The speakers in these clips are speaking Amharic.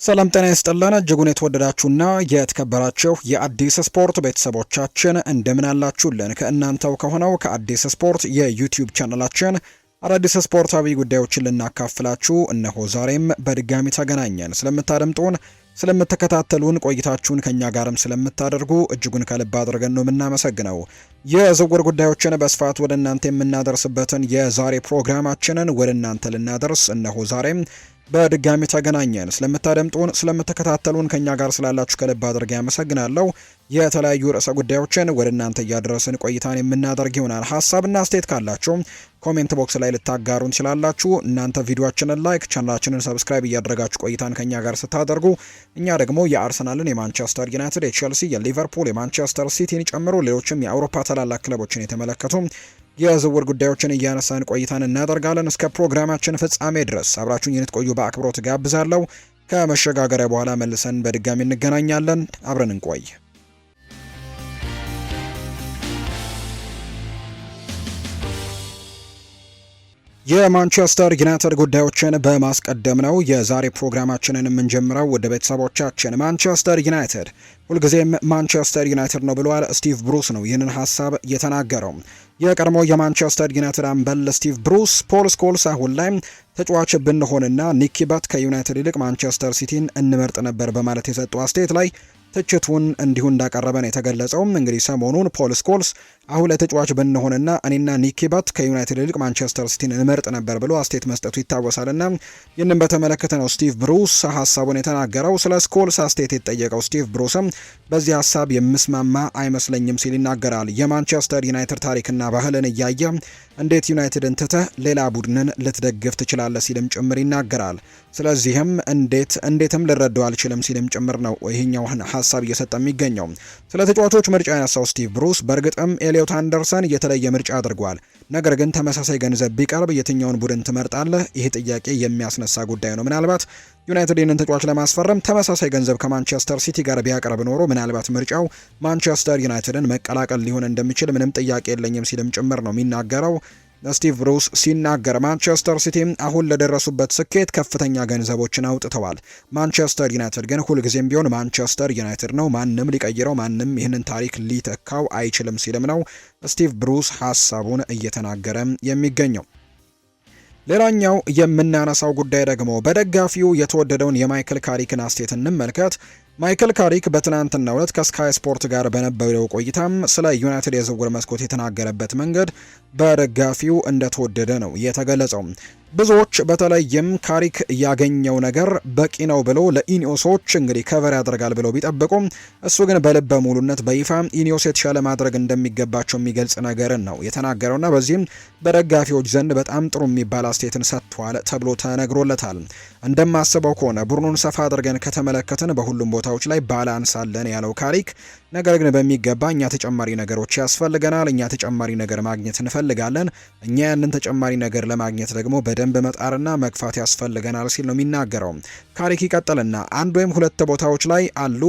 ሰላም ጤና ይስጥልን እጅጉን የተወደዳችሁና የተከበራችሁ የአዲስ ስፖርት ቤተሰቦቻችን እንደምን አላችሁልን? ከእናንተው ከሆነው ከአዲስ ስፖርት የዩቲዩብ ቻናላችን አዳዲስ ስፖርታዊ ጉዳዮችን ልናካፍላችሁ እነሆ ዛሬም በድጋሚ ተገናኘን። ስለምታደምጡን፣ ስለምትከታተሉን ቆይታችሁን ከኛ ጋርም ስለምታደርጉ እጅጉን ከልብ አድርገን ነው የምናመሰግነው። የዝውውር ጉዳዮችን በስፋት ወደ እናንተ የምናደርስበትን የዛሬ ፕሮግራማችንን ወደ እናንተ ልናደርስ እነሆ ዛሬም በድጋሚ ተገናኘን። ስለምታደምጡን፣ ስለምትከታተሉን ከኛ ጋር ስላላችሁ ከልብ አድርጌ ያመሰግናለሁ። የተለያዩ ርዕሰ ጉዳዮችን ወደ እናንተ እያደረስን ቆይታን የምናደርግ ይሆናል። ሀሳብና አስተያየት ካላችሁ ኮሜንት ቦክስ ላይ ልታጋሩን ትችላላችሁ። እናንተ ቪዲዮአችንን ላይክ፣ ቻናላችንን ሰብስክራይብ እያደረጋችሁ ቆይታን ከኛ ጋር ስታደርጉ እኛ ደግሞ የአርሰናልን፣ የማንቸስተር ዩናይትድ፣ የቼልሲ፣ የሊቨርፑል፣ የማንቸስተር ሲቲን ጨምሮ ሌሎችም የአውሮፓ ታላላቅ ክለቦችን የተመለከቱ የዝውውር ጉዳዮችን እያነሳን ቆይታን እናደርጋለን። እስከ ፕሮግራማችን ፍጻሜ ድረስ አብራችሁን እንድትቆዩ በአክብሮት ጋብዛለሁ። ከመሸጋገሪያ በኋላ መልሰን በድጋሚ እንገናኛለን። አብረን እንቆይ። የማንቸስተር ዩናይትድ ጉዳዮችን በማስቀደም ነው የዛሬ ፕሮግራማችንን የምንጀምረው። ወደ ቤተሰቦቻችን ማንቸስተር ዩናይትድ ሁልጊዜም ማንቸስተር ዩናይትድ ነው ብለዋል። ስቲቭ ብሩስ ነው ይህንን ሀሳብ የተናገረው። የቀድሞ የማንቸስተር ዩናይትድ አምበል ስቲቭ ብሩስ ፖል ስኮልስ አሁን ላይ ተጫዋች ብንሆንና ኒኪ ባት ከዩናይትድ ይልቅ ማንቸስተር ሲቲን እንመርጥ ነበር በማለት የሰጡ አስተያየት ላይ ትችቱን እንዲሁ እንዳቀረበ ነው የተገለጸው። እንግዲህ ሰሞኑን ፖል ስኮልስ አሁን ለተጫዋች ብንሆንና እኔና ኒኪ ባት ከዩናይትድ ይልቅ ማንቸስተር ሲቲን እንመርጥ ነበር ብሎ አስተያየት መስጠቱ ይታወሳልና ይህንን በተመለከተ ነው ስቲቭ ብሩስ ሀሳቡን የተናገረው። ስለ ስኮልስ አስተያየት የተጠየቀው ስቲቭ ብሩስም በዚህ ሀሳብ የምስማማ አይመስለኝም ሲል ይናገራል። የማንቸስተር ዩናይትድ ታሪክና ባህልን እያየ እንዴት ዩናይትድን ትተህ ሌላ ቡድንን ልትደግፍ ትችላለህ ሲልም ጭምር ይናገራል። ስለዚህም እንዴትም ልረዳው አልችልም ሲልም ጭምር ነው ይሄኛው ሀሳብ እየሰጠ የሚገኘው። ስለ ተጫዋቾች ምርጫ ያነሳው ስቲቭ ብሩስ በእርግጥም ኤሊዮት አንደርሰን የተለየ ምርጫ አድርጓል። ነገር ግን ተመሳሳይ ገንዘብ ቢቀርብ የትኛውን ቡድን ትመርጣለህ? ይህ ጥያቄ የሚያስነሳ ጉዳይ ነው። ምናልባት ዩናይትድ ይህንን ተጫዋች ለማስፈረም ተመሳሳይ ገንዘብ ከማንቸስተር ሲቲ ጋር ቢያቀርብ ኖሮ ምናልባት ምርጫው ማንቸስተር ዩናይትድን መቀላቀል ሊሆን እንደሚችል ምንም ጥያቄ የለኝም ሲልም ጭምር ነው የሚናገረው። ስቲቭ ብሩስ ሲናገር ማንቸስተር ሲቲ አሁን ለደረሱበት ስኬት ከፍተኛ ገንዘቦችን አውጥተዋል። ማንቸስተር ዩናይትድ ግን ሁልጊዜም ቢሆን ማንቸስተር ዩናይትድ ነው። ማንም ሊቀይረው፣ ማንም ይህንን ታሪክ ሊተካው አይችልም ሲልም ነው ስቲቭ ብሩስ ሀሳቡን እየተናገረ የሚገኘው። ሌላኛው የምናነሳው ጉዳይ ደግሞ በደጋፊው የተወደደውን የማይክል ካሪክን አስተያየት እንመልከት። ማይክል ካሪክ በትናንትናው ዕለት ከስካይ ስፖርት ጋር በነበረው ቆይታም ስለ ዩናይትድ የዝውውር መስኮት የተናገረበት መንገድ በደጋፊው እንደተወደደ ነው የተገለጸው። ብዙዎች በተለይም ካሪክ ያገኘው ነገር በቂ ነው ብሎ ለኢኒዮሶች እንግዲህ ከቨር ያደርጋል ብለው ቢጠብቁም እሱ ግን በልበ ሙሉነት በይፋ ኢኒዮስ የተሻለ ማድረግ እንደሚገባቸው የሚገልጽ ነገርን ነው የተናገረውና በዚህም በደጋፊዎች ዘንድ በጣም ጥሩ የሚባል አስተያየትን ሰጥቷል ተብሎ ተነግሮለታል። እንደማስበው ከሆነ ቡድኑን ሰፋ አድርገን ከተመለከትን በሁሉም ቦታዎች ላይ ባላንስ አለን ያለው ካሪክ፣ ነገር ግን በሚገባ እኛ ተጨማሪ ነገሮች ያስፈልገናል። እኛ ተጨማሪ ነገር ማግኘት እንፈልጋለን። እኛ ያንን ተጨማሪ ነገር ለማግኘት ደግሞ በደንብ መጣርና መግፋት ያስፈልገናል ሲል ነው የሚናገረው። ካሪክ ይቀጥልና አንድ ወይም ሁለት ቦታዎች ላይ አሉ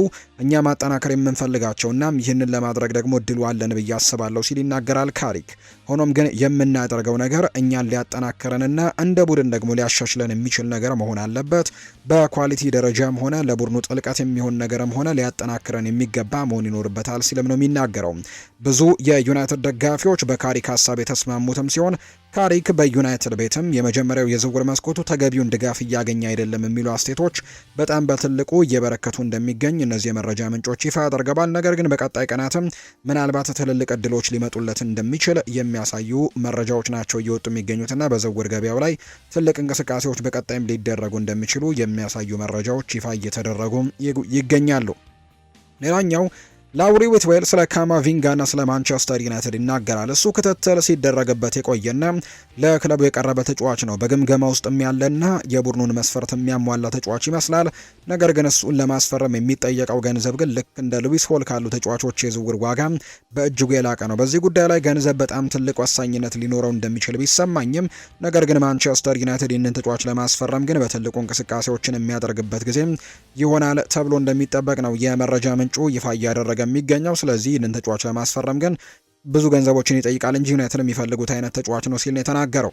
እኛ ማጠናከር የምንፈልጋቸውና ይህንን ለማድረግ ደግሞ እድሉ አለን ብዬ አስባለሁ ሲል ይናገራል ካሪክ። ሆኖም ግን የምናደርገው ነገር እኛን ሊያጠናክረንና እንደ ቡድን ደግሞ ሊያሻሽለን የሚችል ነገር መሆን አለበት። በኳሊቲ ደረጃም ሆነ ለቡድኑ ጥልቀት የሚሆን ነገርም ሆነ ሊያጠናክረን የሚገባ መሆን ይኖርበታል ሲልም ነው የሚናገረው። ብዙ የዩናይትድ ደጋፊዎች በካሪክ ሀሳብ የተስማሙትም ሲሆን ካሪክ በዩናይትድ ቤትም የመጀመሪያው የዝውውር መስኮቱ ተገቢውን ድጋፍ እያገኘ አይደለም የሚሉ አስተያየቶች በጣም በትልቁ እየበረከቱ እንደሚገኝ እነዚህ የመረጃ ምንጮች ይፋ አድርገዋል። ነገር ግን በቀጣይ ቀናትም ምናልባት ትልልቅ እድሎች ሊመጡለት እንደሚችል የሚያሳዩ መረጃዎች ናቸው እየወጡ የሚገኙትና በዝውውር ገበያው ላይ ትልቅ እንቅስቃሴዎች በቀጣይም ሊደረጉ እንደሚችሉ የሚያሳዩ መረጃዎች ይፋ እየተደረጉ ይገኛሉ። ሌላኛው ላውሪ ዊትዌል ስለ ካማቪንጋና ስለ ማንቸስተር ዩናይትድ ይናገራል። እሱ ክትትል ሲደረግበት የቆየና ለክለቡ የቀረበ ተጫዋች ነው። በግምገማ ውስጥ ያለና የቡድኑን መስፈርት የሚያሟላ ተጫዋች ይመስላል። ነገር ግን እሱን ለማስፈረም የሚጠየቀው ገንዘብ ግን ልክ እንደ ሉዊስ ሆል ካሉ ተጫዋቾች የዝውውር ዋጋ በእጅጉ የላቀ ነው። በዚህ ጉዳይ ላይ ገንዘብ በጣም ትልቅ ወሳኝነት ሊኖረው እንደሚችል ቢሰማኝም፣ ነገር ግን ማንቸስተር ዩናይትድ ይህንን ተጫዋች ለማስፈረም ግን በትልቁ እንቅስቃሴዎችን የሚያደርግበት ጊዜ ይሆናል ተብሎ እንደሚጠበቅ ነው የመረጃ ምንጩ ይፋ እያደረገ የሚገኘው። ስለዚህ ይህንን ተጫዋች ለማስፈረም ግን ብዙ ገንዘቦችን ይጠይቃል እንጂ ዩናይትድ የሚፈልጉት አይነት ተጫዋች ነው ሲል ነው የተናገረው።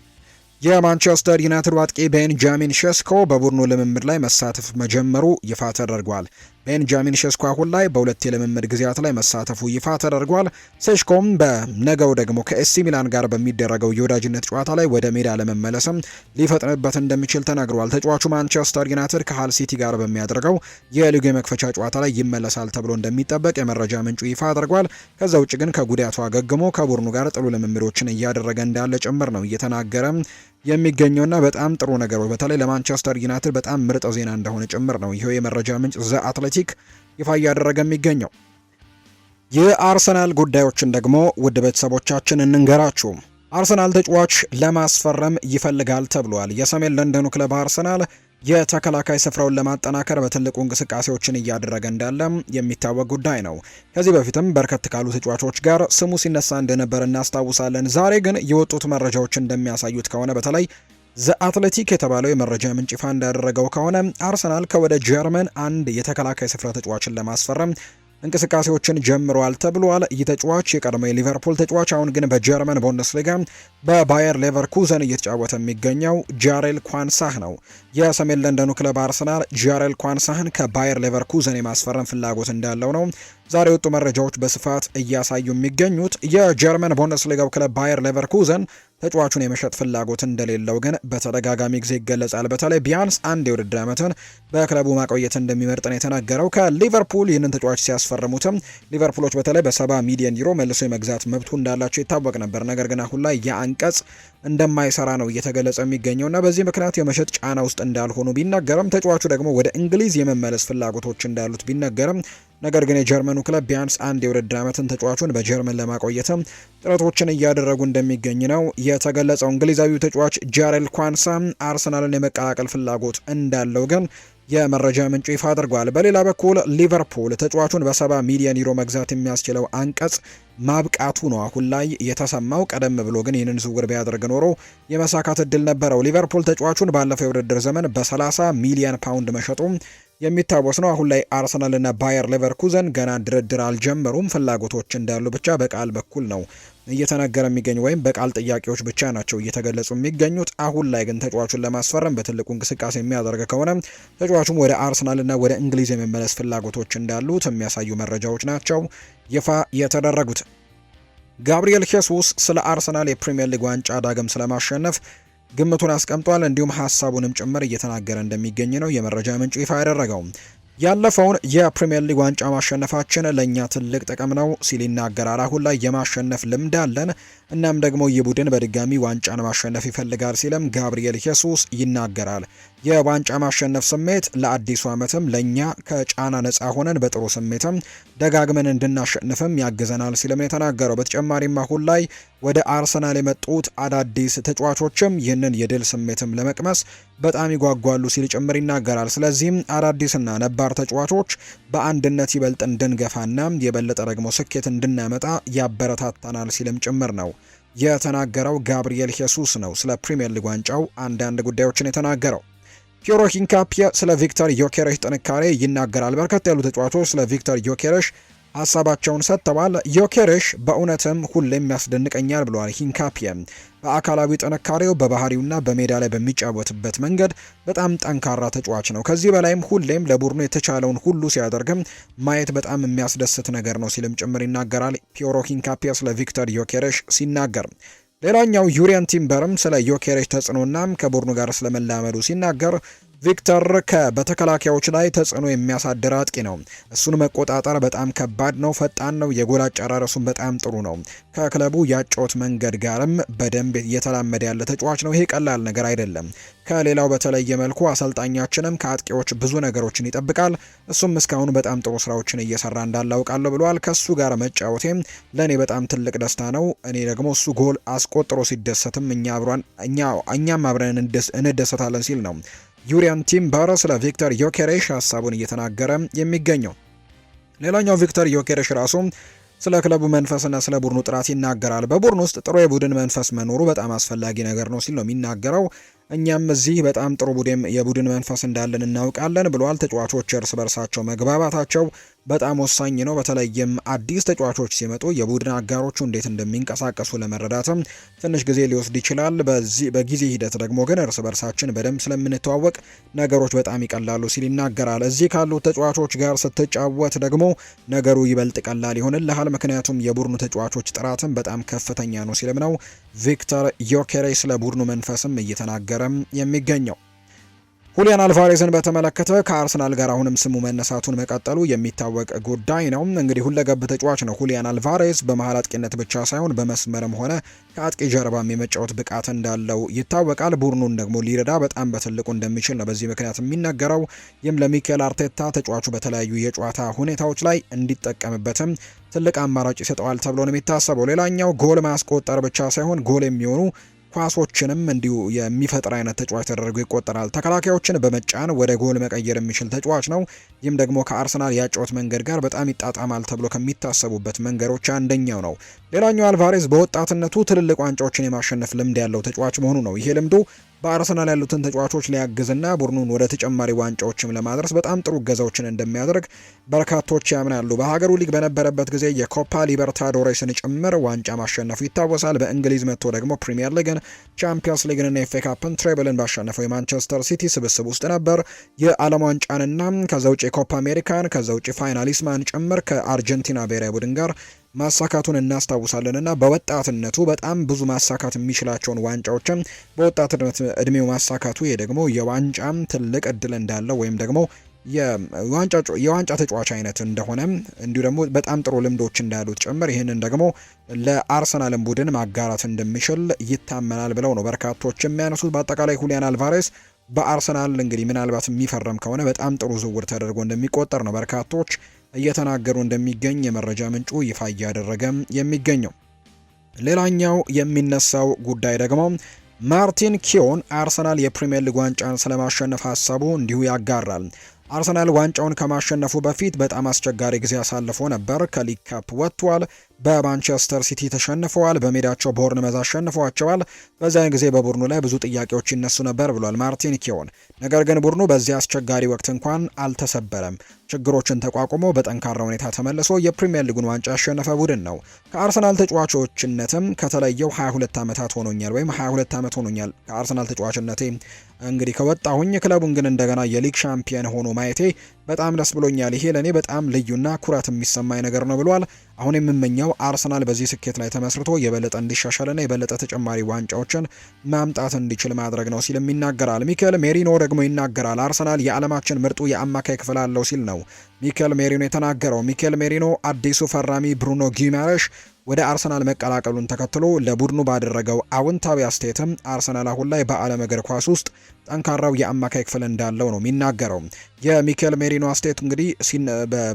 የማንቸስተር ዩናይትድ አጥቂ ቤንጃሚን ሼስኮ በቡድኑ ልምምድ ላይ መሳተፍ መጀመሩ ይፋ ተደርጓል። ቤንጃሚን ሼስኮ አሁን ላይ በሁለት የልምምድ ጊዜያት ላይ መሳተፉ ይፋ ተደርጓል። ሼስኮም በነገው ደግሞ ከኤሲ ሚላን ጋር በሚደረገው የወዳጅነት ጨዋታ ላይ ወደ ሜዳ ለመመለስም ሊፈጥንበት እንደሚችል ተናግሯል። ተጫዋቹ ማንቸስተር ዩናይትድ ከሃል ሲቲ ጋር በሚያደርገው የሊጉ የመክፈቻ ጨዋታ ላይ ይመለሳል ተብሎ እንደሚጠበቅ የመረጃ ምንጩ ይፋ አድርጓል። ከዛ ውጭ ግን ከጉዳቱ አገግሞ ከቡድኑ ጋር ጥሩ ልምምዶችን እያደረገ እንዳለ ጭምር ነው እየተናገረ የሚገኘውና በጣም ጥሩ ነገር በተለይ ለማንቸስተር ዩናይትድ በጣም ምርጥ ዜና እንደሆነ ጭምር ነው ይሄው የመረጃ ምንጭ ዘ አትሌቲክ ይፋ እያደረገ የሚገኘው። የአርሰናል ጉዳዮችን ደግሞ ውድ ቤተሰቦቻችን እንንገራችሁ። አርሰናል ተጫዋች ለማስፈረም ይፈልጋል ተብሏል። የሰሜን ለንደኑ ክለብ አርሰናል የተከላካይ ስፍራውን ለማጠናከር በትልቁ እንቅስቃሴዎችን እያደረገ እንዳለ የሚታወቅ ጉዳይ ነው። ከዚህ በፊትም በርከት ካሉ ተጫዋቾች ጋር ስሙ ሲነሳ እንደነበር እናስታውሳለን። ዛሬ ግን የወጡት መረጃዎች እንደሚያሳዩት ከሆነ በተለይ ዘ አትሌቲክ የተባለው የመረጃ ምንጭ ይፋ እንዳደረገው ከሆነ አርሰናል ከወደ ጀርመን አንድ የተከላካይ ስፍራ ተጫዋችን ለማስፈረም እንቅስቃሴዎችን ጀምረዋል ተብሏል። ይህ ተጫዋች የቀድሞ የሊቨርፑል ተጫዋች አሁን ግን በጀርመን ቡንደስሊጋ በባየር ሌቨርኩዘን እየተጫወተ የሚገኘው ጃሬል ኳንሳህ ነው። የሰሜን ለንደኑ ክለብ አርሰናል ጃሬል ኳንሳህን ከባየር ሌቨርኩዘን የማስፈረም ፍላጎት እንዳለው ነው ዛሬ የወጡ መረጃዎች በስፋት እያሳዩ የሚገኙት። የጀርመን ቡንደስሊጋው ክለብ ባየር ሌቨርኩዘን ተጫዋቹን የመሸጥ ፍላጎት እንደሌለው ግን በተደጋጋሚ ጊዜ ይገለጻል። በተለይ ቢያንስ አንድ የውድድር ዓመትን በክለቡ ማቆየት እንደሚመርጥ ነው የተናገረው። ከሊቨርፑል ይህንን ተጫዋች ሲያስፈርሙትም ሊቨርፑሎች በተለይ በ70 ሚሊዮን ዩሮ መልሶ የመግዛት መብቱ እንዳላቸው ይታወቅ ነበር። ነገር ግን አሁን ላይ የአንቀጽ እንደማይሰራ ነው እየተገለጸ የሚገኘውና በዚህ ምክንያት የመሸጥ ጫና ውስጥ እንዳልሆኑ ቢነገርም ተጫዋቹ ደግሞ ወደ እንግሊዝ የመመለስ ፍላጎቶች እንዳሉት ቢነገርም ነገር ግን የጀርመኑ ክለብ ቢያንስ አንድ የውድድር ዓመትን ተጫዋቹን በጀርመን ለማቆየትም ጥረቶችን እያደረጉ እንደሚገኝ ነው የተገለጸው። እንግሊዛዊው ተጫዋች ጃሬል ኳንሳ አርሰናልን የመቀላቀል ፍላጎት እንዳለው ግን የመረጃ ምንጩ ይፋ አድርጓል። በሌላ በኩል ሊቨርፑል ተጫዋቹን በ70 ሚሊዮን ዩሮ መግዛት የሚያስችለው አንቀጽ ማብቃቱ ነው አሁን ላይ የተሰማው። ቀደም ብሎ ግን ይህንን ዝውውር ቢያደርግ ኖሮ የመሳካት እድል ነበረው። ሊቨርፑል ተጫዋቹን ባለፈው የውድድር ዘመን በ30 ሚሊዮን ፓውንድ መሸጡ የሚታወስ ነው። አሁን ላይ አርሰናልና ባየር ሌቨርኩዘን ገና ድርድር አልጀመሩም። ፍላጎቶች እንዳሉ ብቻ በቃል በኩል ነው እየተነገረ የሚገኝ ወይም በቃል ጥያቄዎች ብቻ ናቸው እየተገለጹ የሚገኙት። አሁን ላይ ግን ተጫዋቹን ለማስፈረም በትልቁ እንቅስቃሴ የሚያደርግ ከሆነ ተጫዋቹም ወደ አርሰናልና ወደ እንግሊዝ የመመለስ ፍላጎቶች እንዳሉት የሚያሳዩ መረጃዎች ናቸው ይፋ የተደረጉት። ጋብሪኤል ሄሱስ ስለ አርሰናል የፕሪሚየር ሊግ ዋንጫ ዳግም ስለማሸነፍ ግምቱን አስቀምጧል። እንዲሁም ሀሳቡንም ጭምር እየተናገረ እንደሚገኝ ነው የመረጃ ምንጩ ይፋ ያደረገው። ያለፈውን የፕሪሚየር ሊግ ዋንጫ ማሸነፋችን ለእኛ ትልቅ ጥቅም ነው ሲል ይናገራል። አሁን ላይ የማሸነፍ ልምድ አለን፣ እናም ደግሞ ይህ ቡድን በድጋሚ ዋንጫን ማሸነፍ ይፈልጋል ሲልም ጋብሪኤል ሄሱስ ይናገራል። የዋንጫ ማሸነፍ ስሜት ለአዲሱ ዓመትም ለእኛ ከጫና ነፃ ሆነን በጥሩ ስሜትም ደጋግመን እንድናሸንፍም ያግዘናል ሲልም የተናገረው። በተጨማሪም አሁን ላይ ወደ አርሰናል የመጡት አዳዲስ ተጫዋቾችም ይህንን የድል ስሜትም ለመቅመስ በጣም ይጓጓሉ ሲል ጭምር ይናገራል። ስለዚህም አዳዲስና ነባር ተጫዋቾች በአንድነት ይበልጥ እንድንገፋና የበለጠ ደግሞ ስኬት እንድናመጣ ያበረታታናል ሲልም ጭምር ነው የተናገረው። ጋብሪኤል ሄሱስ ነው ስለ ፕሪሚየር ሊግ ዋንጫው አንዳንድ ጉዳዮችን የተናገረው። ፒየሮ ሂንካፒየ ስለ ቪክተር ዮኬሬሽ ጥንካሬ ይናገራል። በርከት ያሉ ተጫዋቾች ስለ ቪክተር ዮኬሬሽ ሀሳባቸውን ሰጥተዋል። ዮኬሬሽ በእውነትም ሁሌም ያስደንቀኛል ብለዋል ሂንካፒየ። በአካላዊ ጥንካሬው በባህሪውና በሜዳ ላይ በሚጫወትበት መንገድ በጣም ጠንካራ ተጫዋች ነው። ከዚህ በላይም ሁሌም ለቡድኑ የተቻለውን ሁሉ ሲያደርግም ማየት በጣም የሚያስደስት ነገር ነው ሲልም ጭምር ይናገራል ፒየሮ ሂንካፒየ ስለ ቪክተር ዮኬሬሽ ሲናገር። ሌላኛው ዩሪያን ቲምበርም ስለ ዮኬሬሽ ተጽዕኖና ከቡድኑ ጋር ስለመላመዱ ሲናገር ቪክተር በተከላካዮች ላይ ተጽዕኖ የሚያሳድር አጥቂ ነው። እሱን መቆጣጠር በጣም ከባድ ነው። ፈጣን ነው። የጎል አጨራረሱን በጣም ጥሩ ነው። ከክለቡ ያጫወት መንገድ ጋርም በደንብ እየተላመደ ያለ ተጫዋች ነው። ይሄ ቀላል ነገር አይደለም። ከሌላው በተለየ መልኩ አሰልጣኛችንም ከአጥቂዎች ብዙ ነገሮችን ይጠብቃል። እሱም እስካሁን በጣም ጥሩ ስራዎችን እየሰራ እንዳላውቃለሁ ብለዋል። ከሱ ጋር መጫወቴም ለእኔ በጣም ትልቅ ደስታ ነው። እኔ ደግሞ እሱ ጎል አስቆጥሮ ሲደሰትም እኛም አብረን እንደሰታለን ሲል ነው ዩሪያን ቲምበር ስለ ቪክተር ዮኬሬሽ ሀሳቡን እየተናገረ የሚገኘው። ሌላኛው ቪክተር ዮኬሬሽ ራሱ ስለ ክለቡ መንፈስና ስለ ቡድኑ ጥራት ይናገራል። በቡድኑ ውስጥ ጥሩ የቡድን መንፈስ መኖሩ በጣም አስፈላጊ ነገር ነው ሲል ነው የሚናገረው። እኛም እዚህ በጣም ጥሩ የቡድን መንፈስ እንዳለን እናውቃለን ብለዋል። ተጫዋቾች እርስ በርሳቸው መግባባታቸው በጣም ወሳኝ ነው። በተለይም አዲስ ተጫዋቾች ሲመጡ የቡድን አጋሮቹ እንዴት እንደሚንቀሳቀሱ ለመረዳትም ትንሽ ጊዜ ሊወስድ ይችላል። በጊዜ ሂደት ደግሞ ግን እርስ በርሳችን በደንብ ስለምንተዋወቅ ነገሮች በጣም ይቀላሉ ሲል ይናገራል። እዚህ ካሉት ተጫዋቾች ጋር ስትጫወት ደግሞ ነገሩ ይበልጥ ቀላል ይሆንልሃል፣ ምክንያቱም የቡድኑ ተጫዋቾች ጥራትም በጣም ከፍተኛ ነው ሲልም ነው ቪክተር ዮኬሬስ ስለ ቡድኑ መንፈስም እየተናገረም የሚገኘው። ሁሊያን አልቫሬዝን በተመለከተ ከአርሰናል ጋር አሁንም ስሙ መነሳቱን መቀጠሉ የሚታወቅ ጉዳይ ነው። እንግዲህ ሁለገብ ተጫዋች ነው ሁሊያን አልቫሬዝ። በመሀል አጥቂነት ብቻ ሳይሆን በመስመርም ሆነ ከአጥቂ ጀርባም የመጫወት ብቃት እንዳለው ይታወቃል። ቡድኑን ደግሞ ሊረዳ በጣም በትልቁ እንደሚችል ነው በዚህ ምክንያት የሚነገረው። ይህም ለሚኬል አርቴታ ተጫዋቹ በተለያዩ የጨዋታ ሁኔታዎች ላይ እንዲጠቀምበትም ትልቅ አማራጭ ይሰጠዋል ተብሎ ነው የሚታሰበው። ሌላኛው ጎል ማስቆጠር ብቻ ሳይሆን ጎል የሚሆኑ ኳሶችንም እንዲሁ የሚፈጥር አይነት ተጫዋች ተደርጎ ይቆጠራል። ተከላካዮችን በመጫን ወደ ጎል መቀየር የሚችል ተጫዋች ነው። ይህም ደግሞ ከአርሰናል ያጫወት መንገድ ጋር በጣም ይጣጣማል ተብሎ ከሚታሰቡበት መንገዶች አንደኛው ነው። ሌላኛው አልቫሬዝ በወጣትነቱ ትልልቅ ዋንጫዎችን የማሸነፍ ልምድ ያለው ተጫዋች መሆኑ ነው። ይሄ ልምዱ በአርሰናል ያሉትን ተጫዋቾች ሊያግዝና ቡድኑን ወደ ተጨማሪ ዋንጫዎችም ለማድረስ በጣም ጥሩ እገዛዎችን እንደሚያደርግ በርካቶች ያምናሉ። በሀገሩ ሊግ በነበረበት ጊዜ የኮፓ ሊበርታዶሬስን ጭምር ዋንጫ ማሸነፉ ይታወሳል። በእንግሊዝ መጥቶ ደግሞ ፕሪሚየር ሊግን፣ ቻምፒየንስ ሊግንና ኤፍ ኤ ካፕን ትሬብልን ባሸነፈው የማንቸስተር ሲቲ ስብስብ ውስጥ ነበር። የዓለም ዋንጫንና ከዛ ውጭ የኮፓ አሜሪካን ከዛ ውጭ ፋይናሊስማን ጭምር ከአርጀንቲና ብሔራዊ ቡድን ጋር ማሳካቱን እናስታውሳለንና በወጣትነቱ በጣም ብዙ ማሳካት የሚችላቸውን ዋንጫዎችም በወጣትነት እድሜው ማሳካቱ ይሄ ደግሞ የዋንጫም ትልቅ እድል እንዳለው ወይም ደግሞ የዋንጫ ተጫዋች አይነት እንደሆነ እንዲሁ ደግሞ በጣም ጥሩ ልምዶች እንዳሉት ጭምር ይህንን ደግሞ ለአርሰናልን ቡድን ማጋራት እንደሚችል ይታመናል ብለው ነው በርካቶች የሚያነሱት። በአጠቃላይ ሁሊያን አልቫሬስ በአርሰናል እንግዲህ ምናልባት የሚፈረም ከሆነ በጣም ጥሩ ዝውውር ተደርጎ እንደሚቆጠር ነው በርካቶች እየተናገሩ እንደሚገኝ የመረጃ ምንጩ ይፋ እያደረገ የሚገኘው። ሌላኛው የሚነሳው ጉዳይ ደግሞ ማርቲን ኪዮን አርሰናል የፕሪሚየር ሊግ ዋንጫን ስለማሸነፍ ሀሳቡ እንዲሁ ያጋራል። አርሰናል ዋንጫውን ከማሸነፉ በፊት በጣም አስቸጋሪ ጊዜ አሳልፎ ነበር። ከሊግ ካፕ ወጥቷል። በማንቸስተር ሲቲ ተሸንፈዋል። በሜዳቸው ቦርንመዝ አሸንፈዋቸዋል። በዚያን ጊዜ በቡድኑ ላይ ብዙ ጥያቄዎች ይነሱ ነበር ብሏል ማርቲን ኪዮን። ነገር ግን ቡድኑ በዚህ አስቸጋሪ ወቅት እንኳን አልተሰበረም። ችግሮችን ተቋቁሞ በጠንካራ ሁኔታ ተመልሶ የፕሪሚየር ሊጉን ዋንጫ ያሸነፈ ቡድን ነው። ከአርሰናል ተጫዋቾችነትም ከተለየው 22 ዓመታት ሆኖኛል ወይም 22 ዓመት ሆኖኛል ከአርሰናል ተጫዋችነቴ እንግዲህ ከወጣሁኝ። ክለቡ ግን እንደገና የሊግ ሻምፒየን ሆኖ ማየቴ በጣም ደስ ብሎኛል። ይሄ ለኔ በጣም ልዩና ኩራት የሚሰማኝ ነገር ነው ብሏል። አሁን የምመኘው አርሰናል በዚህ ስኬት ላይ ተመስርቶ የበለጠ እንዲሻሻልና የበለጠ ተጨማሪ ዋንጫዎችን ማምጣት እንዲችል ማድረግ ነው ሲልም ይናገራል። ሚኬል ሜሪኖ ደግሞ ይናገራል። አርሰናል የዓለማችን ምርጡ የአማካይ ክፍል አለው ሲል ነው ሚኬል ሜሪኖ የተናገረው። ሚኬል ሜሪኖ አዲሱ ፈራሚ ብሩኖ ጊማሬሽ ወደ አርሰናል መቀላቀሉን ተከትሎ ለቡድኑ ባደረገው አውንታዊ አስተያየትም አርሰናል አሁን ላይ በዓለም እግር ኳስ ውስጥ ጠንካራው የአማካይ ክፍል እንዳለው ነው የሚናገረው። የሚኬል ሜሪኖ አስተያየት እንግዲህ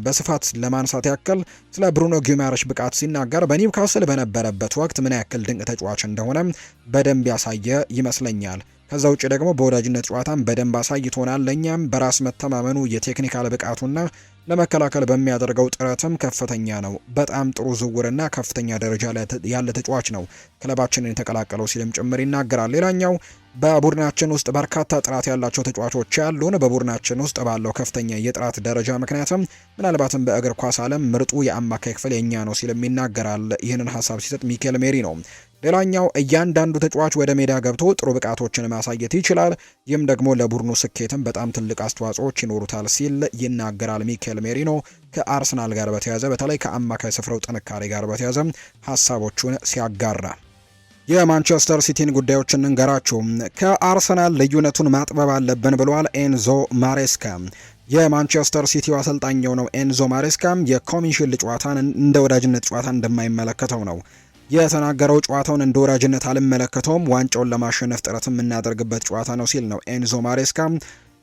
በስፋት ለማንሳት ያክል ስለ ብሩኖ ጊማሬሽ ብቃት ሲናገር በኒውካስል በነበረበት ወቅት ምን ያክል ድንቅ ተጫዋች እንደሆነ በደንብ ያሳየ ይመስለኛል። ከዛ ውጭ ደግሞ በወዳጅነት ጨዋታም በደንብ አሳይቶናል። ለእኛም በራስ መተማመኑ የቴክኒካል ብቃቱና ለመከላከል በሚያደርገው ጥረትም ከፍተኛ ነው። በጣም ጥሩ ዝውውርና ከፍተኛ ደረጃ ላይ ያለ ተጫዋች ነው ክለባችንን የተቀላቀለው ሲልም ጭምር ይናገራል። ሌላኛው በቡድናችን ውስጥ በርካታ ጥራት ያላቸው ተጫዋቾች ያሉን በቡድናችን ውስጥ ባለው ከፍተኛ የጥራት ደረጃ ምክንያትም ምናልባትም በእግር ኳስ ዓለም ምርጡ የአማካይ ክፍል የኛ ነው ሲልም ይናገራል። ይህንን ሀሳብ ሲሰጥ ሚኬል ሜሪኖ ነው። ሌላኛው እያንዳንዱ ተጫዋች ወደ ሜዳ ገብቶ ጥሩ ብቃቶችን ማሳየት ይችላል። ይህም ደግሞ ለቡድኑ ስኬትም በጣም ትልቅ አስተዋጽኦች ይኖሩታል ሲል ይናገራል ሚኬል ሜሪኖ ከአርሰናል ጋር በተያያዘ በተለይ ከአማካይ ስፍራው ጥንካሬ ጋር በተያያዘ ሀሳቦቹን ሲያጋራ። የማንቸስተር ሲቲን ጉዳዮችን እንገራችሁ። ከአርሰናል ልዩነቱን ማጥበብ አለብን ብለዋል ኤንዞ ማሬስካ። የማንቸስተር ሲቲው አሰልጣኝ ነው ኤንዞ ማሬስካ የኮሚሽን ጨዋታን እንደ ወዳጅነት ጨዋታ እንደማይመለከተው ነው የተናገረው። ጨዋታውን እንደ ወዳጅነት አልመለከተውም፣ ዋንጫውን ለማሸነፍ ጥረት የምናደርግበት ጨዋታ ነው ሲል ነው ኤንዞ ማሬስካ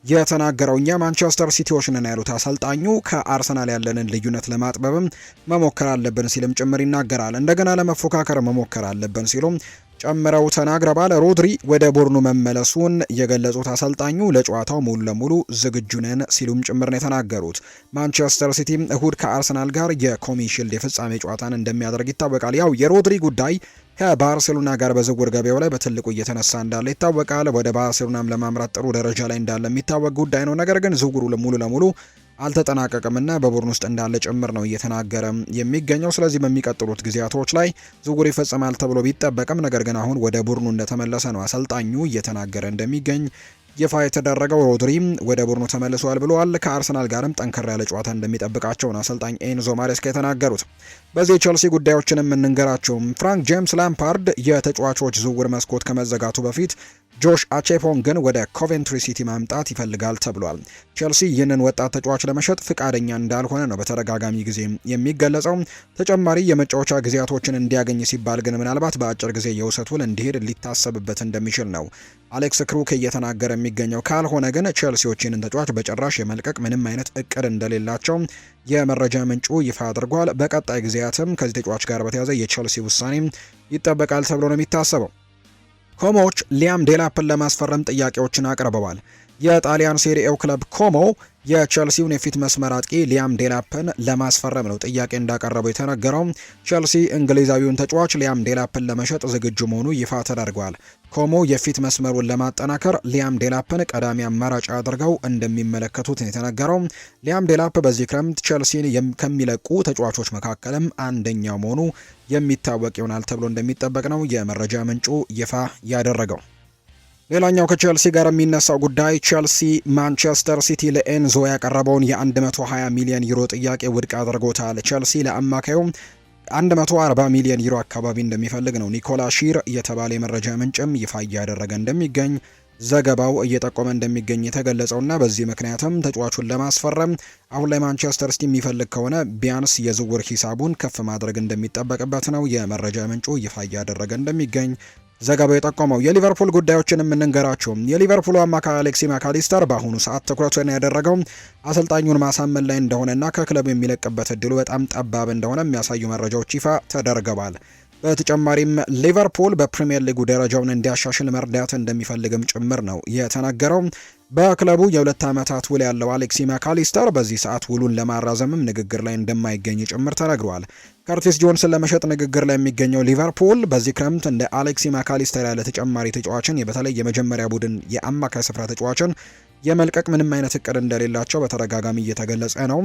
የተናገረው። እኛ ማንቸስተር ሲቲዎች ነን ያሉት አሰልጣኙ ከአርሰናል ያለንን ልዩነት ለማጥበብም መሞከር አለብን ሲልም ጭምር ይናገራል። እንደገና ለመፎካከር መሞከር አለብን ሲሉም ጨምረው ተናግረዋል። ሮድሪ ወደ ቡድኑ መመለሱን የገለጹት አሰልጣኙ ለጨዋታው ሙሉ ለሙሉ ዝግጁ ነን ሲሉም ጭምር ነው የተናገሩት። ማንቸስተር ሲቲ እሁድ ከአርሰናል ጋር የኮሚሽልድ የፍጻሜ ጨዋታን እንደሚያደርግ ይታወቃል። ያው የሮድሪ ጉዳይ ከባርሴሎና ጋር በዝውውር ገበያው ላይ በትልቁ እየተነሳ እንዳለ ይታወቃል። ወደ ባርሴሎናም ለማምራት ጥሩ ደረጃ ላይ እንዳለ የሚታወቅ ጉዳይ ነው። ነገር ግን ዝውውሩ ሙሉ ለሙሉ አልተጠናቀቀምና በቡድን ውስጥ እንዳለ ጭምር ነው እየተናገረ የሚገኘው። ስለዚህ በሚቀጥሉት ጊዜያቶች ላይ ዝውውር ይፈጸማል ተብሎ ቢጠበቅም ነገር ግን አሁን ወደ ቡድኑ እንደተመለሰ ነው አሰልጣኙ እየተናገረ እንደሚገኝ ይፋ የተደረገው። ሮድሪም ወደ ቡድኑ ተመልሷል ብለዋል። ከአርሰናል ጋርም ጠንከር ያለ ጨዋታ እንደሚጠብቃቸው ነው አሰልጣኝ ኤንዞ ማሬስካ የተናገሩት። በዚህ ቼልሲ ጉዳዮችንም እንንገራቸው። ፍራንክ ጄምስ ላምፓርድ የተጫዋቾች ዝውውር መስኮት ከመዘጋቱ በፊት ጆሽ አቼፖንግን ወደ ኮቬንትሪ ሲቲ ማምጣት ይፈልጋል ተብሏል። ቼልሲ ይህንን ወጣት ተጫዋች ለመሸጥ ፍቃደኛ እንዳልሆነ ነው በተደጋጋሚ ጊዜ የሚገለጸው። ተጨማሪ የመጫወቻ ጊዜያቶችን እንዲያገኝ ሲባል ግን ምናልባት በአጭር ጊዜ የውሰት ውል እንዲሄድ ሊታሰብበት እንደሚችል ነው አሌክስ ክሩክ እየተናገረ የሚገኘው። ካልሆነ ግን ቼልሲዎች ይህንን ተጫዋች በጭራሽ የመልቀቅ ምንም አይነት እቅድ እንደሌላቸው የመረጃ ምንጩ ይፋ አድርጓል። በቀጣይ ጊዜያትም ከዚህ ተጫዋች ጋር በተያያዘ የቼልሲ ውሳኔ ይጠበቃል ተብሎ ነው የሚታሰበው። ኮሞዎች ሊያም ዴላፕን ለማስፈረም ጥያቄዎችን አቅርበዋል። የጣሊያን ሴሪኤው ክለብ ኮሞ የቼልሲውን የፊት መስመር አጥቂ ሊያም ዴላፕን ለማስፈረም ነው ጥያቄ እንዳቀረበው የተነገረው። ቼልሲ እንግሊዛዊውን ተጫዋች ሊያም ዴላፕን ለመሸጥ ዝግጁ መሆኑ ይፋ ተደርጓል። ኮሞ የፊት መስመሩን ለማጠናከር ሊያም ዴላፕን ቀዳሚ አማራጭ አድርገው እንደሚመለከቱት የተነገረው። ሊያም ዴላፕ በዚህ ክረምት ቼልሲን ከሚለቁ ተጫዋቾች መካከልም አንደኛው መሆኑ የሚታወቅ ይሆናል ተብሎ እንደሚጠበቅ ነው የመረጃ ምንጩ ይፋ ያደረገው። ሌላኛው ከቼልሲ ጋር የሚነሳው ጉዳይ ቼልሲ ማንቸስተር ሲቲ ለኤንዞ ያቀረበውን የ120 ሚሊዮን ዩሮ ጥያቄ ውድቅ አድርጎታል። ቼልሲ ለአማካዩ 140 ሚሊዮን ዩሮ አካባቢ እንደሚፈልግ ነው ኒኮላ ሺር የተባለ የመረጃ ምንጭም ይፋ እያደረገ እንደሚገኝ ዘገባው እየጠቆመ እንደሚገኝ የተገለጸውና በዚህ ምክንያትም ተጫዋቹን ለማስፈረም አሁን ላይ ማንቸስተር ሲቲ የሚፈልግ ከሆነ ቢያንስ የዝውውር ሂሳቡን ከፍ ማድረግ እንደሚጠበቅበት ነው የመረጃ ምንጩ ይፋ እያደረገ እንደሚገኝ ዘገባው የጠቆመው። የሊቨርፑል ጉዳዮችን የምንንገራቸው። የሊቨርፑሉ አማካይ አሌክሲ ማካሊስተር በአሁኑ ሰዓት ትኩረቱን ያደረገው አሰልጣኙን ማሳመን ላይ እንደሆነና ከክለቡ የሚለቅበት እድሉ በጣም ጠባብ እንደሆነ የሚያሳዩ መረጃዎች ይፋ ተደርገዋል። በተጨማሪም ሊቨርፑል በፕሪሚየር ሊጉ ደረጃውን እንዲያሻሽል መርዳት እንደሚፈልግም ጭምር ነው የተነገረው። በክለቡ የ2 ዓመታት ውል ያለው አሌክሲ ማካሊስተር በዚህ ሰዓት ውሉን ለማራዘምም ንግግር ላይ እንደማይገኝ ጭምር ተነግሯል። ከርቲስ ጆንስን ለመሸጥ ንግግር ላይ የሚገኘው ሊቨርፑል በዚህ ክረምት እንደ አሌክሲ ማካሊስተር ያለ ተጨማሪ ተጫዋችን በተለይ የመጀመሪያ ቡድን የአማካይ ስፍራ ተጫዋችን የመልቀቅ ምንም አይነት እቅድ እንደሌላቸው በተደጋጋሚ እየተገለጸ ነው።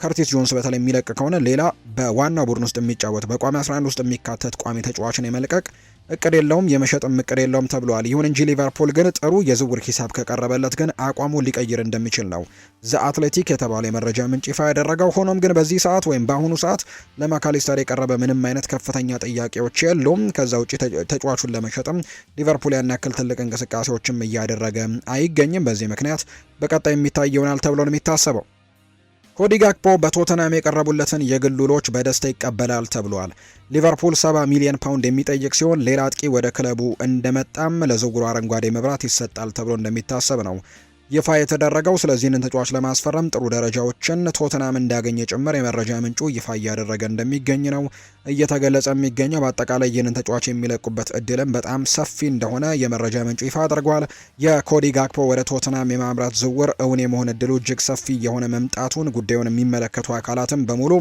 ከርቲስ ጆንስ በተለይ የሚለቅ ከሆነ ሌላ በዋናው ቡድን ውስጥ የሚጫወት በቋሚ 11 ውስጥ የሚካተት ቋሚ ተጫዋችን የመልቀቅ እቅድ የለውም፣ የመሸጥም እቅድ የለውም ተብሏል። ይሁን እንጂ ሊቨርፑል ግን ጥሩ የዝውውር ሂሳብ ከቀረበለት ግን አቋሙን ሊቀይር እንደሚችል ነው ዘ አትሌቲክ የተባለ የመረጃ ምንጭ ይፋ ያደረገው። ሆኖም ግን በዚህ ሰዓት ወይም በአሁኑ ሰዓት ለማካሊስተር የቀረበ ምንም አይነት ከፍተኛ ጥያቄዎች የሉም። ከዛ ውጭ ተጫዋቹን ለመሸጥም ሊቨርፑል ያን ያክል ትልቅ እንቅስቃሴዎችም እያደረገ አይገኝም። በዚህ ምክንያት በቀጣይ የሚታይ ይሆናል ተብሎ ነው የሚታሰበው። ኮዲ ጋክፖ በቶተናም የቀረቡለትን የግል ውሎች በደስታ ይቀበላል ተብሏል። ሊቨርፑል 70 ሚሊዮን ፓውንድ የሚጠይቅ ሲሆን ሌላ አጥቂ ወደ ክለቡ እንደመጣም ለዝውውሩ አረንጓዴ መብራት ይሰጣል ተብሎ እንደሚታሰብ ነው ይፋ የተደረገው። ስለዚህ ይህንን ተጫዋች ለማስፈረም ጥሩ ደረጃዎችን ቶተናም እንዳገኘ ጭምር የመረጃ ምንጩ ይፋ እያደረገ እንደሚገኝ ነው እየተገለጸ የሚገኘው። በአጠቃላይ ይህንን ተጫዋች የሚለቁበት እድልም በጣም ሰፊ እንደሆነ የመረጃ ምንጩ ይፋ አድርጓል። የኮዲ ጋክፖ ወደ ቶተናም የማምራት ዝውውር እውን የመሆን እድሉ እጅግ ሰፊ የሆነ መምጣቱን ጉዳዩን የሚመለከቱ አካላትም በሙሉ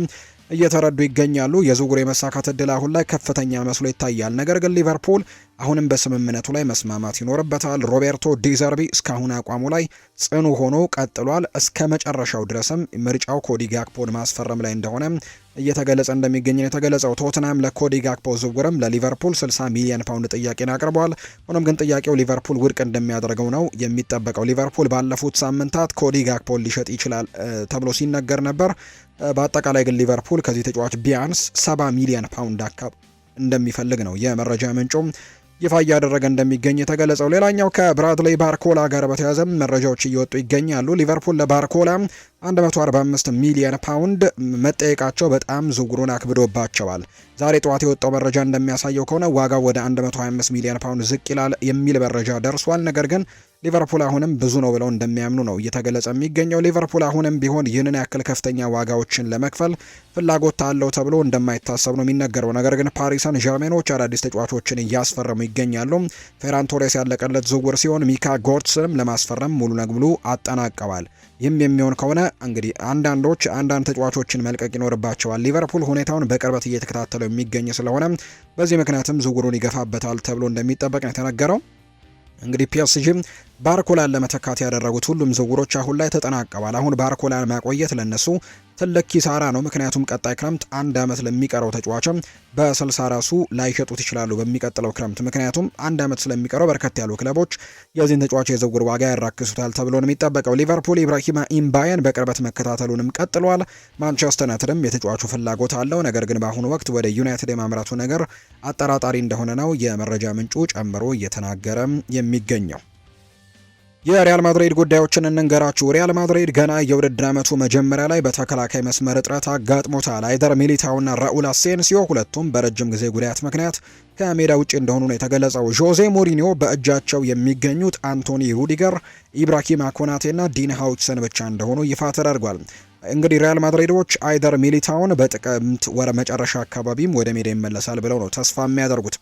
እየተረዱ ይገኛሉ። የዝውውር የመሳካት እድል አሁን ላይ ከፍተኛ መስሎ ይታያል። ነገር ግን ሊቨርፑል አሁንም በስምምነቱ ላይ መስማማት ይኖርበታል። ሮቤርቶ ዲዘርቢ እስካሁን አቋሙ ላይ ጽኑ ሆኖ ቀጥሏል። እስከ መጨረሻው ድረስም ምርጫው ኮዲ ጋክፖን ማስፈረም ላይ እንደሆነ እየተገለጸ እንደሚገኝ ነው የተገለጸው። ቶትናም ለኮዲ ጋክፖ ዝውውርም ለሊቨርፑል 60 ሚሊዮን ፓውንድ ጥያቄን አቅርበዋል። ሆኖም ግን ጥያቄው ሊቨርፑል ውድቅ እንደሚያደርገው ነው የሚጠበቀው። ሊቨርፑል ባለፉት ሳምንታት ኮዲ ጋክፖን ሊሸጥ ይችላል ተብሎ ሲነገር ነበር። በአጠቃላይ ግን ሊቨርፑል ከዚህ ተጫዋች ቢያንስ 70 ሚሊዮን ፓውንድ እንደሚፈልግ ነው የመረጃ ምንጩም ይፋ እያደረገ እንደሚገኝ የተገለጸው። ሌላኛው ከብራድሌይ ባርኮላ ጋር በተያያዘ መረጃዎች እየወጡ ይገኛሉ። ሊቨርፑል ለባርኮላ 145 ሚሊዮን ፓውንድ መጠየቃቸው በጣም ዝውውሩን አክብዶባቸዋል። ዛሬ ጠዋት የወጣው መረጃ እንደሚያሳየው ከሆነ ዋጋው ወደ 125 ሚሊዮን ፓውንድ ዝቅ ይላል የሚል መረጃ ደርሷል። ነገር ግን ሊቨርፑል አሁንም ብዙ ነው ብለው እንደሚያምኑ ነው እየተገለጸ የሚገኘው። ሊቨርፑል አሁንም ቢሆን ይህንን ያክል ከፍተኛ ዋጋዎችን ለመክፈል ፍላጎት አለው ተብሎ እንደማይታሰብ ነው የሚነገረው። ነገር ግን ፓሪስ ሰን ዠርሜኖች አዳዲስ ተጫዋቾችን እያስፈረሙ ይገኛሉ። ፌራን ቶሬስ ያለቀለት ዝውውር ሲሆን ሚካ ጎርትስንም ለማስፈረም ሙሉ ለሙሉ አጠናቀዋል። ይህም የሚሆን ከሆነ እንግዲህ አንዳንድ ተጫዋቾችን መልቀቅ ይኖርባቸዋል። ሊቨርፑል ሁኔታውን በቅርበት እየተከታተለው የሚገኝ ስለሆነ በዚህ ምክንያትም ዝውውሩን ይገፋበታል ተብሎ እንደሚጠበቅ ነው የተነገረው። እንግዲህ ፒኤስጂ ባርኮላን ለመተካት ያደረጉት ሁሉም ዝውውሮች አሁን ላይ ተጠናቀዋል። አሁን ባርኮላን ማቆየት ለነሱ ትልቅ ኪሳራ ነው። ምክንያቱም ቀጣይ ክረምት 1 ዓመት ለሚቀረው ተጫዋችም በ60 ራሱ ላይሸጡት ይችላሉ በሚቀጥለው ክረምት። ምክንያቱም 1 ዓመት ስለሚቀረው በርከት ያሉ ክለቦች የዚህን ተጫዋች የዝውውር ዋጋ ያራክሱታል ተብሎ ነው የሚጠበቀው። ሊቨርፑል ኢብራሂማ ኢምባያን በቅርበት መከታተሉንም ቀጥሏል። ማንቸስተር ዩናይትድም የተጫዋቹ ፍላጎት አለው። ነገር ግን በአሁኑ ወቅት ወደ ዩናይትድ የማምራቱ ነገር አጠራጣሪ እንደሆነ ነው የመረጃ ምንጩ ጨምሮ እየተናገረ የሚገኘው። የሪያል ማድሪድ ጉዳዮችን እንንገራችሁ። ሪያል ማድሪድ ገና የውድድር ዓመቱ መጀመሪያ ላይ በተከላካይ መስመር እጥረት አጋጥሞታል። አይደር ሚሊታውና ራኡል አሴንሲዮ ሁለቱም በረጅም ጊዜ ጉዳት ምክንያት ከሜዳ ውጭ እንደሆኑ ነው የተገለጸው። ዦዜ ሞሪኒዮ በእጃቸው የሚገኙት አንቶኒ ሩዲገር፣ ኢብራሂማ ኮናቴና ዲን ሃውችሰን ብቻ እንደሆኑ ይፋ ተደርጓል። እንግዲህ ሪያል ማድሪዶች አይደር ሚሊታውን በጥቅምት ወር መጨረሻ አካባቢም ወደ ሜዳ ይመለሳል ብለው ነው ተስፋ የሚያደርጉት።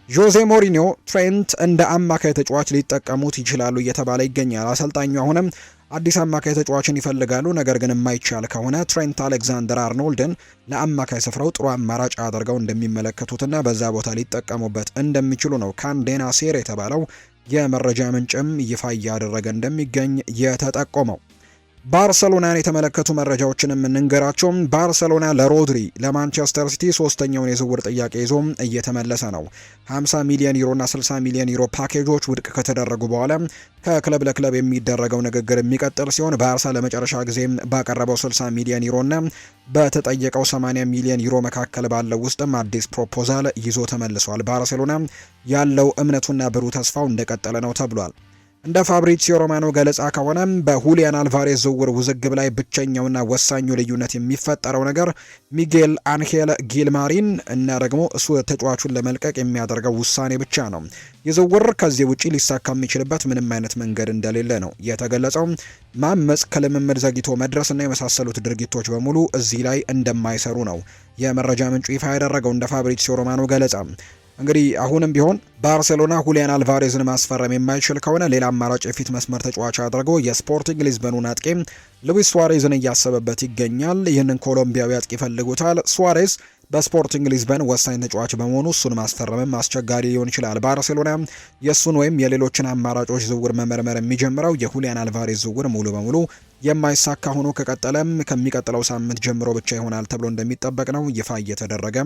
ጆዜ ሞሪኒዮ ትሬንት እንደ አማካይ ተጫዋች ሊጠቀሙት ይችላሉ እየተባለ ይገኛል። አሰልጣኙ አሁንም አዲስ አማካይ ተጫዋችን ይፈልጋሉ። ነገር ግን የማይቻል ከሆነ ትሬንት አሌክዛንደር አርኖልድን ለአማካይ ስፍራው ጥሩ አማራጭ አድርገው እንደሚመለከቱትና በዛ ቦታ ሊጠቀሙበት እንደሚችሉ ነው ካንዴና ሴር የተባለው የመረጃ ምንጭም ይፋ እያደረገ እንደሚገኝ የተጠቆመው። ባርሰሎናን የተመለከቱ መረጃዎችን የምንንገራቸው። ባርሰሎና ለሮድሪ ለማንቸስተር ሲቲ ሶስተኛውን የዝውውር ጥያቄ ይዞ እየተመለሰ ነው። 50 ሚሊዮን ዩሮ እና 60 ሚሊዮን ዩሮ ፓኬጆች ውድቅ ከተደረጉ በኋላ ከክለብ ለክለብ የሚደረገው ንግግር የሚቀጥል ሲሆን ባርሳ ለመጨረሻ ጊዜ ባቀረበው 60 ሚሊዮን ዩሮ እና በተጠየቀው 80 ሚሊዮን ዩሮ መካከል ባለው ውስጥም አዲስ ፕሮፖዛል ይዞ ተመልሷል። ባርሴሎና ያለው እምነቱና ብሩህ ተስፋው እንደቀጠለ ነው ተብሏል። እንደ ፋብሪዚዮ ሮማኖ ገለጻ ከሆነ በሁሊያን አልቫሬዝ ዝውውር ውዝግብ ላይ ብቸኛውና ወሳኙ ልዩነት የሚፈጠረው ነገር ሚጌል አንሄል ጊልማሪን እና ደግሞ እሱ ተጫዋቹን ለመልቀቅ የሚያደርገው ውሳኔ ብቻ ነው። የዝውውር ከዚህ ውጪ ሊሳካ የሚችልበት ምንም አይነት መንገድ እንደሌለ ነው የተገለጸው። ማመጽ፣ ከልምምድ ዘግይቶ መድረስና የመሳሰሉት ድርጊቶች በሙሉ እዚህ ላይ እንደማይሰሩ ነው የመረጃ ምንጩ ይፋ ያደረገው እንደ ፋብሪዚዮ ሮማኖ ገለጻ። እንግዲህ አሁንም ቢሆን ባርሴሎና ሁሊያን አልቫሬዝን ማስፈረም የማይችል ከሆነ ሌላ አማራጭ የፊት መስመር ተጫዋች አድርጎ የስፖርቲንግ ሊዝበኑን አጥቂ ሉዊስ ሱዋሬዝን እያሰበበት ይገኛል። ይህንን ኮሎምቢያዊ አጥቂ ይፈልጉታል። ሱዋሬዝ በስፖርቲንግ ሊዝበን ወሳኝ ተጫዋች በመሆኑ እሱን ማስፈረምም አስቸጋሪ ሊሆን ይችላል። ባርሴሎና የእሱን ወይም የሌሎችን አማራጮች ዝውውር መመርመር የሚጀምረው የሁሊያን አልቫሬዝ ዝውውር ሙሉ በሙሉ የማይሳካ ሆኖ ከቀጠለም ከሚቀጥለው ሳምንት ጀምሮ ብቻ ይሆናል ተብሎ እንደሚጠበቅ ነው ይፋ እየተደረገ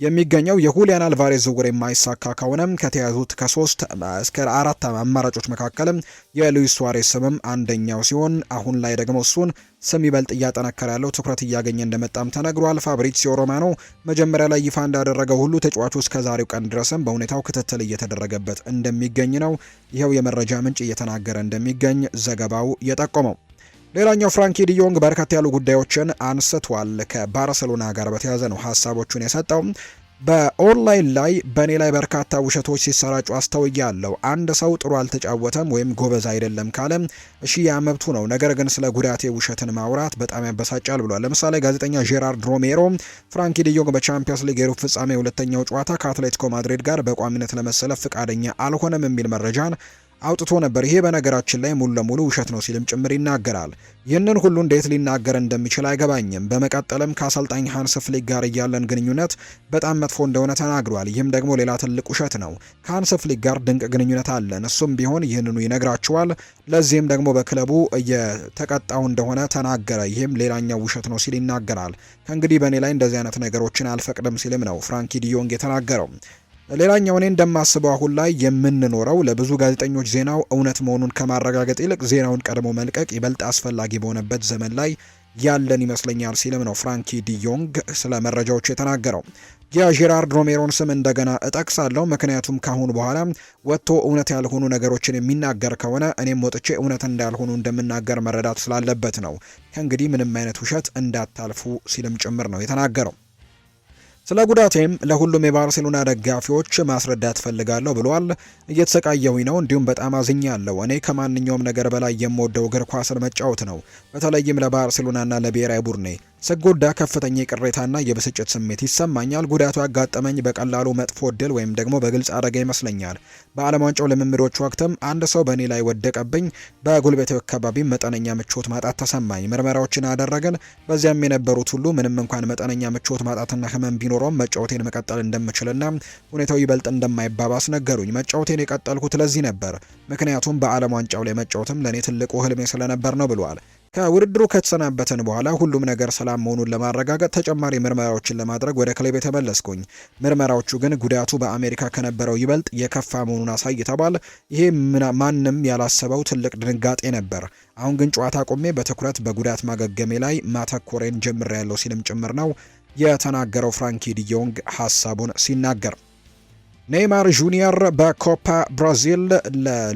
የሚገኘው። የሁሊያን አልቫሬዝ ዝውውር የማይሳካ ከሆነም ከተያዙት ከ3 እስከ 4 አማራጮች መካከልም የሉዊስ ሱዋሬዝ ስምም አንደኛው ሲሆን አሁን ላይ ደግሞ እሱን ስም ይበልጥ እያጠነከረ ያለው ትኩረት እያገኘ እንደመጣም ተነግሯል። ፋብሪዚዮ ሮማኖ መጀመሪያ ላይ ይፋ እንዳደረገው ሁሉ ተጫዋቹ እስከ ዛሬው ቀን ድረስም በሁኔታው ክትትል እየተደረገበት እንደሚገኝ ነው ይኸው የመረጃ ምንጭ እየተናገረ እንደሚገኝ ዘገባው የጠቆመው። ሌላኛው ፍራንኪ ዲዮንግ በርከት ያሉ ጉዳዮችን አንስቷል። ከባርሰሎና ጋር በተያያዘ ነው ሀሳቦቹን የሰጠው። በኦንላይን ላይ በእኔ ላይ በርካታ ውሸቶች ሲሰራጩ አስተውያለሁ። አንድ ሰው ጥሩ አልተጫወተም ወይም ጎበዝ አይደለም ካለ እሺ ያ መብቱ ነው። ነገር ግን ስለ ጉዳቴ ውሸትን ማውራት በጣም ያበሳጫል ብሏል። ለምሳሌ ጋዜጠኛ ጄራርድ ሮሜሮ ፍራንኪ ዲዮንግ በቻምፒየንስ ሊግ የሩብ ፍጻሜ ሁለተኛው ጨዋታ ከአትሌቲኮ ማድሪድ ጋር በቋሚነት ለመሰለፍ ፍቃደኛ አልሆነም የሚል መረጃን አውጥቶ ነበር። ይሄ በነገራችን ላይ ሙሉ ለሙሉ ውሸት ነው ሲልም ጭምር ይናገራል። ይህንን ሁሉ እንዴት ሊናገር እንደሚችል አይገባኝም። በመቀጠልም ከአሰልጣኝ ሃንስ ፍሊክ ጋር ያለን ግንኙነት በጣም መጥፎ እንደሆነ ተናግሯል። ይህም ደግሞ ሌላ ትልቅ ውሸት ነው። ከሃንስ ፍሊክ ጋር ድንቅ ግንኙነት አለን። እሱም ቢሆን ይህንኑ ይነግራቸዋል። ለዚህም ደግሞ በክለቡ እየተቀጣው እንደሆነ ተናገረ። ይህም ሌላኛው ውሸት ነው ሲል ይናገራል። ከእንግዲህ በእኔ ላይ እንደዚህ አይነት ነገሮችን አልፈቅድም ሲልም ነው ፍራንኪ ዲዮንግ የተናገረው። ሌላኛው እኔ እንደማስበው አሁን ላይ የምንኖረው ለብዙ ጋዜጠኞች ዜናው እውነት መሆኑን ከማረጋገጥ ይልቅ ዜናውን ቀድሞ መልቀቅ ይበልጥ አስፈላጊ በሆነበት ዘመን ላይ ያለን ይመስለኛል ሲልም ነው ፍራንኪ ዲዮንግ ስለ መረጃዎቹ የተናገረው። የጄራርድ ሮሜሮን ስም እንደገና እጠቅሳለሁ፣ ምክንያቱም ካሁን በኋላ ወጥቶ እውነት ያልሆኑ ነገሮችን የሚናገር ከሆነ እኔም ወጥቼ እውነት እንዳልሆኑ እንደምናገር መረዳት ስላለበት ነው። ከእንግዲህ ምንም አይነት ውሸት እንዳታልፉ ሲልም ጭምር ነው የተናገረው። ስለ ጉዳቴም ለሁሉም የባርሴሎና ደጋፊዎች ማስረዳት ፈልጋለሁ ብሏል። እየተሰቃየሁኝ ነው፣ እንዲሁም በጣም አዝኛለሁ። እኔ ከማንኛውም ነገር በላይ የምወደው እግር ኳስን መጫወት ነው፣ በተለይም ለባርሴሎናና ለብሔራዊ ቡድኔ። ስጎዳ ከፍተኛ የቅሬታና የብስጭት ስሜት ይሰማኛል። ጉዳቱ ያጋጠመኝ በቀላሉ መጥፎ እድል ወይም ደግሞ በግልጽ አደጋ ይመስለኛል። በዓለም ዋንጫው ልምምዶች ወቅትም አንድ ሰው በእኔ ላይ ወደቀብኝ። በጉልበቴ አካባቢ መጠነኛ ምቾት ማጣት ተሰማኝ። ምርመራዎችን አደረግን። በዚያም የነበሩት ሁሉ ምንም እንኳን መጠነኛ ምቾት ማጣትና ህመም ቢኖረውም መጫወቴን መቀጠል እንደምችልና ሁኔታው ይበልጥ እንደማይባባስ ነገሩኝ። መጫወቴን የቀጠልኩት ለዚህ ነበር፣ ምክንያቱም በዓለም ዋንጫው ላይ መጫወትም ለእኔ ትልቁ ህልሜ ስለነበር ነው ብሏል። ከውድድሩ ከተሰናበትን በኋላ ሁሉም ነገር ሰላም መሆኑን ለማረጋገጥ ተጨማሪ ምርመራዎችን ለማድረግ ወደ ክለብ የተመለስኩኝ። ምርመራዎቹ ግን ጉዳቱ በአሜሪካ ከነበረው ይበልጥ የከፋ መሆኑን አሳይተዋል። ይሄ ማንም ያላሰበው ትልቅ ድንጋጤ ነበር። አሁን ግን ጨዋታ ቆሜ በትኩረት በጉዳት ማገገሜ ላይ ማተኮሬን ጀምሬያለሁ ሲልም ጭምር ነው የተናገረው ፍራንኪ ዲዮንግ ሀሳቡን ሲናገር። ኔይማር ጁኒየር በኮፓ ብራዚል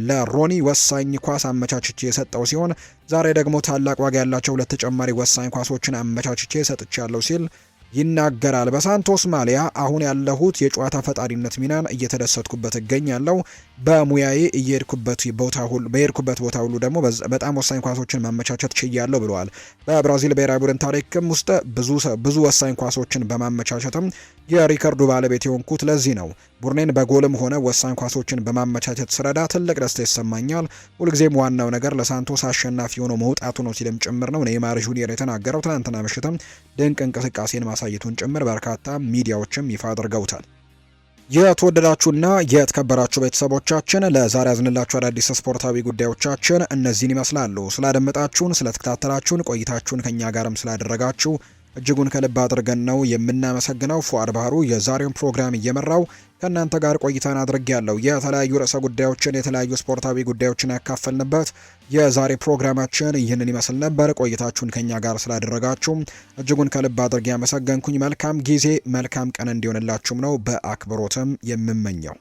ለሮኒ ወሳኝ ኳስ አመቻችቼ የሰጠው ሲሆን ዛሬ ደግሞ ታላቅ ዋጋ ያላቸው ሁለት ተጨማሪ ወሳኝ ኳሶችን አመቻችቼ ሰጥቻለሁ ሲል ይናገራል። በሳንቶስ ማሊያ አሁን ያለሁት የጨዋታ ፈጣሪነት ሚናን እየተደሰትኩበት እገኛለሁ። በሙያዬ በሄድኩበት ቦታ ሁሉ ደግሞ በጣም ወሳኝ ኳሶችን ማመቻቸት ችያለሁ ብለዋል። በብራዚል ብሔራዊ ቡድን ታሪክም ውስጥ ብዙ ወሳኝ ኳሶችን በማመቻቸትም የሪከርዱ ባለቤት የሆንኩት ለዚህ ነው። ቡድኔን በጎልም ሆነ ወሳኝ ኳሶችን በማመቻቸት ስረዳ ትልቅ ደስታ ይሰማኛል። ሁልጊዜም ዋናው ነገር ለሳንቶስ አሸናፊ ሆኖ መውጣቱ ነው ሲልም ጭምር ነው ኔይማር ጁኒየር የተናገረው። ትናንትና ምሽትም ድንቅ እንቅስቃሴን ማሳየቱን ጭምር በርካታ ሚዲያዎችም ይፋ አድርገውታል። የተወደዳችሁና የተከበራችሁ ቤተሰቦቻችን ለዛሬ ያዝንላችሁ አዳዲስ ስፖርታዊ ጉዳዮቻችን እነዚህን ይመስላሉ። ስላደመጣችሁን፣ ስለተከታተላችሁን፣ ቆይታችሁን ከኛ ጋርም ስላደረጋችሁ እጅጉን ከልብ አድርገን ነው የምናመሰግነው። ፉአድ ባህሩ የዛሬውን ፕሮግራም እየመራው ከእናንተ ጋር ቆይታን አድርጌያለሁ። የተለያዩ ርዕሰ ጉዳዮችን የተለያዩ ስፖርታዊ ጉዳዮችን ያካፈልንበት የዛሬ ፕሮግራማችን ይህንን ይመስል ነበር። ቆይታችሁን ከኛ ጋር ስላደረጋችሁ እጅጉን ከልብ አድርጌ ያመሰገንኩኝ። መልካም ጊዜ መልካም ቀን እንዲሆንላችሁም ነው በአክብሮትም የምመኘው።